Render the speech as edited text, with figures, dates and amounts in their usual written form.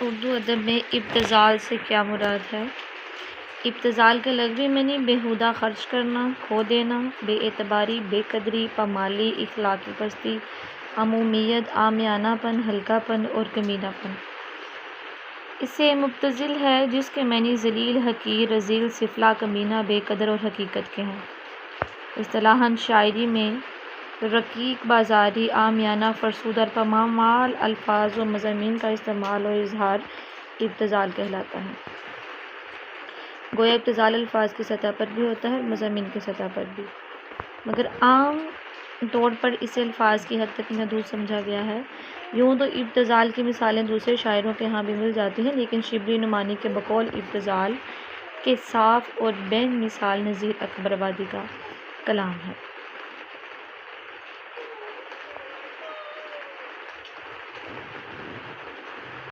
اردو ادب میں ابتذال سے کیا مراد ہے؟ ابتذال کا لغوی معنی بیہودہ خرچ کرنا، کھو دینا، بے اعتباری، بے قدری، پامالی، اخلاقی پستی، عمومیت، عامیانہ پن، ہلکا پن اور کمینہ پن۔ اس سے مبتذل ہے جس کے معنی ذلیل، حقیر، رذیل، سفلی، کمینہ، بے قدر اور حقیقت کے ہیں۔ اصطلاحاً شاعری میں رقیق، بازاری، عامیانہ، فرسودہ اور پامال الفاظ و مضامین کا استعمال اور اظہار ابتذال کہلاتا ہے۔ گویا ابتذال الفاظ کی سطح پر بھی ہوتا ہے اور مضامین کی سطح پر بھی، مگر عام طور پر اسے الفاظ کی حد تک محدود سمجھا گیا ہے۔ یوں تو ابتذال کی مثالیں دوسرے شاعروں کے ہاں بھی مل جاتی ہیں، لیکن شبلی نعمانی کے بقول ابتذال کے صاف اور بین مثال نظیر اکبر آبادی کا کلام ہے۔